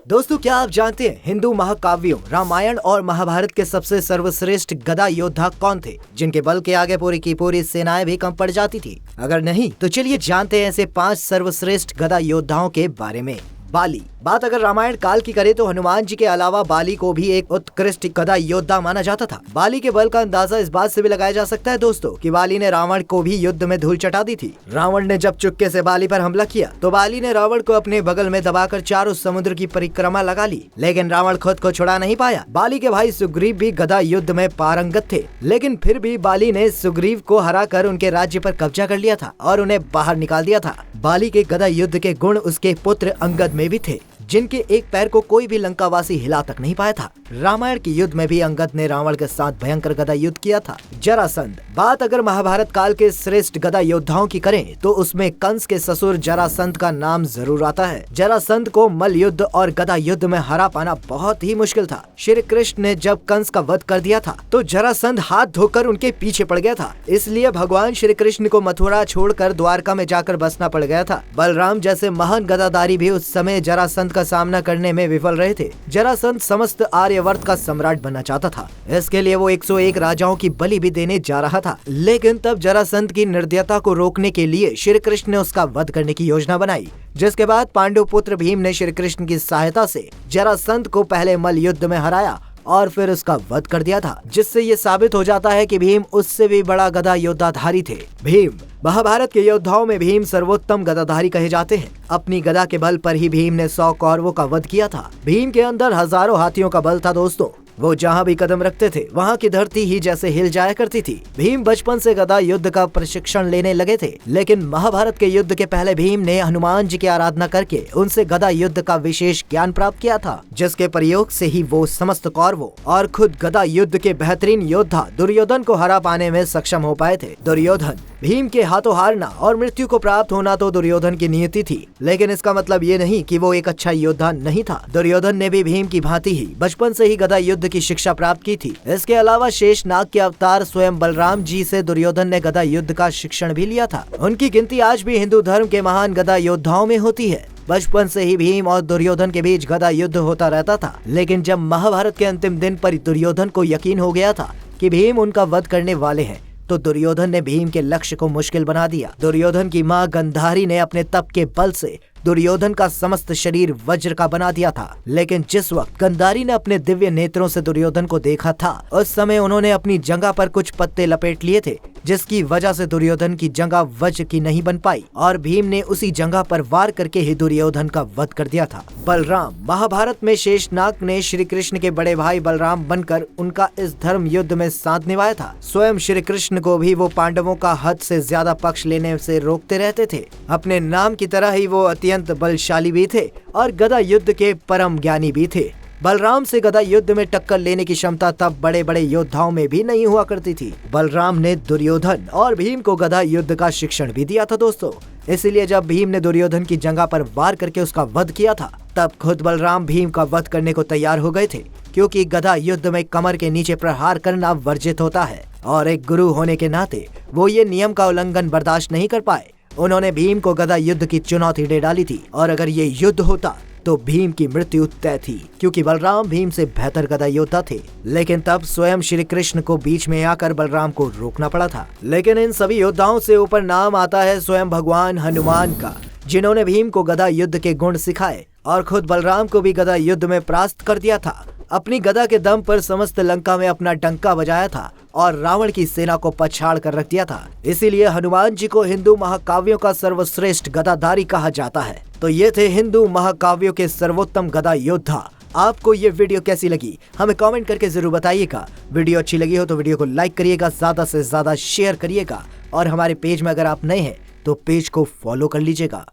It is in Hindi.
दोस्तों, क्या आप जानते हैं हिंदू महाकाव्यों रामायण और महाभारत के सबसे सर्वश्रेष्ठ गदा योद्धा कौन थे, जिनके बल के आगे पूरी की पूरी सेनाएं भी कम पड़ जाती थी? अगर नहीं तो चलिए जानते हैं ऐसे 5 सर्वश्रेष्ठ गदा योद्धाओं के बारे में। बाली। बात अगर रामायण काल की करें तो हनुमान जी के अलावा बाली को भी एक उत्कृष्ट गदा योद्धा माना जाता था। बाली के बल का अंदाजा इस बात से भी लगाया जा सकता है दोस्तों कि बाली ने रावण को भी युद्ध में धूल चटा दी थी। रावण ने जब चुपके से बाली पर हमला किया तो बाली ने रावण को अपने बगल में दबाकर चारों समुद्र की परिक्रमा लगा ली, लेकिन रावण खुद को छुड़ा नहीं पाया। बाली के भाई सुग्रीव भी गदा युद्ध में पारंगत थे, लेकिन फिर भी बाली ने सुग्रीव को हराकर उनके राज्य पर कब्जा कर लिया था और उन्हें बाहर निकाल दिया था। बाली के गदा युद्ध के गुण उसके पुत्र अंगद में भी थे, जिनके एक पैर को कोई भी लंकावासी हिला तक नहीं पाया था। रामायण के युद्ध में भी अंगद ने रावण के साथ भयंकर गदा युद्ध किया था। जरासंध। बात अगर महाभारत काल के श्रेष्ठ गदा योद्धाओं की करें तो उसमें कंस के ससुर जरासंध का नाम जरूर आता है। जरासंध को मल्ल युद्ध और गदा युद्ध में हरा पाना बहुत ही मुश्किल था। श्री कृष्ण ने जब कंस का वध कर दिया था तो जरासंध हाथ धोकर उनके पीछे पड़ गया था, इसलिए भगवान श्री कृष्ण को मथुरा छोड़कर द्वारका में जाकर बसना पड़ गया था। बलराम जैसे महान गदाधारी भी उस समय जरासंध का सामना करने में विफल रहे थे। जरासंध समस्त आर्यवर्त का सम्राट बनना चाहता था, इसके लिए वो 101 राजाओं की बलि भी देने जा रहा था, लेकिन तब जरासंध की निर्दयता को रोकने के लिए श्री कृष्ण ने उसका वध करने की योजना बनाई, जिसके बाद पांडु पुत्र भीम ने श्री कृष्ण की सहायता से जरासंध को पहले मल्ल युद्ध में हराया और फिर उसका वध कर दिया था, जिससे ये साबित हो जाता है कि भीम उससे भी बड़ा गदा योद्धाधारी थे। भीम। महाभारत के योद्धाओं में भीम सर्वोत्तम गदाधारी कहे जाते हैं। अपनी गदा के बल पर ही भीम ने 100 कौरवों का वध किया था। भीम के अंदर हजारों हाथियों का बल था दोस्तों। वो जहाँ भी कदम रखते थे वहाँ की धरती ही जैसे हिल जाया करती थी। भीम बचपन से गदा युद्ध का प्रशिक्षण लेने लगे थे, लेकिन महाभारत के युद्ध के पहले भीम ने हनुमान जी की आराधना करके उनसे गदा युद्ध का विशेष ज्ञान प्राप्त किया था, जिसके प्रयोग से ही वो समस्त कौरवों और खुद गदा युद्ध के बेहतरीन योद्धा दुर्योधन को हरा पाने में सक्षम हो पाए थे। दुर्योधन। भीम के हाथों हारना और मृत्यु को प्राप्त होना तो दुर्योधन की नियति थी, लेकिन इसका मतलब ये नहीं कि वो एक अच्छा योद्धा नहीं था। दुर्योधन ने भी भीम की भांति ही बचपन से ही गदा युद्ध की शिक्षा प्राप्त की थी। इसके अलावा शेषनाग के अवतार स्वयं बलराम जी से दुर्योधन ने गदा युद्ध का शिक्षण भी लिया था। उनकी गिनती आज भी हिंदू धर्म के महान गदा योद्धाओं में होती है। बचपन से ही भीम और दुर्योधन के बीच गदा युद्ध होता रहता था, लेकिन जब महाभारत के अंतिम दिन पर दुर्योधन को यकीन हो गया था कि भीम उनका वध करने वाले हैं, तो दुर्योधन ने भीम के लक्ष्य को मुश्किल बना दिया। दुर्योधन की मां गंधारी ने अपने तप के बल से दुर्योधन का समस्त शरीर वज्र का बना दिया था, लेकिन जिस वक्त गंधारी ने अपने दिव्य नेत्रों से दुर्योधन को देखा था, उस समय उन्होंने अपनी जंघा पर कुछ पत्ते लपेट लिए थे, जिसकी वजह से दुर्योधन की जंघा वज्र की नहीं बन पाई और भीम ने उसी जंघा पर वार करके ही दुर्योधन का वध कर दिया था। बलराम। महाभारत में शेषनाग ने श्री कृष्ण के बड़े भाई बलराम बनकर उनका इस धर्म युद्ध में साथ निभाया था। स्वयं श्री कृष्ण को भी वो पांडवों का हद से ज्यादा पक्ष लेने से रोकते रहते थे। अपने नाम की तरह ही वो अत्यंत बलशाली भी थे और गदा युद्ध के परम ज्ञानी भी थे। बलराम से गदा युद्ध में टक्कर लेने की क्षमता तब बड़े बड़े योद्धाओं में भी नहीं हुआ करती थी। बलराम ने दुर्योधन और भीम को गदा युद्ध का शिक्षण भी दिया था दोस्तों। इसलिए जब भीम ने दुर्योधन की जंघा पर वार करके उसका वध किया था, तब खुद बलराम भीम का वध करने को तैयार हो गए थे, क्योंकि गदा युद्ध में कमर के नीचे प्रहार करना वर्जित होता है और एक गुरु होने के नाते वो ये नियम का उल्लंघन बर्दाश्त नहीं कर पाए। उन्होंने भीम को गदा युद्ध की चुनौती दे डाली थी और अगर ये युद्ध होता तो भीम की मृत्यु तय थी, क्योंकि बलराम भीम से बेहतर गदा योद्धा थे। लेकिन तब स्वयं श्री कृष्ण को बीच में आकर बलराम को रोकना पड़ा था। लेकिन इन सभी योद्धाओं से ऊपर नाम आता है स्वयं भगवान हनुमान का, जिन्होंने भीम को गदा युद्ध के गुण सिखाए और खुद बलराम को भी गदा युद्ध में परास्त कर दिया था। अपनी गदा के दम पर समस्त लंका में अपना डंका बजाया था और रावण की सेना को पछाड़ कर रख दिया था। इसीलिए हनुमान जी को हिंदू महाकाव्यों का सर्वश्रेष्ठ गदाधारी कहा जाता है। तो ये थे हिंदू महाकाव्यों के सर्वोत्तम गदा योद्धा। आपको ये वीडियो कैसी लगी हमें कमेंट करके जरूर बताइएगा। वीडियो अच्छी लगी हो तो वीडियो को लाइक करिएगा, ज्यादा से ज्यादा शेयर करिएगा और हमारे पेज में अगर आप नए हैं तो पेज को फॉलो कर लीजिएगा।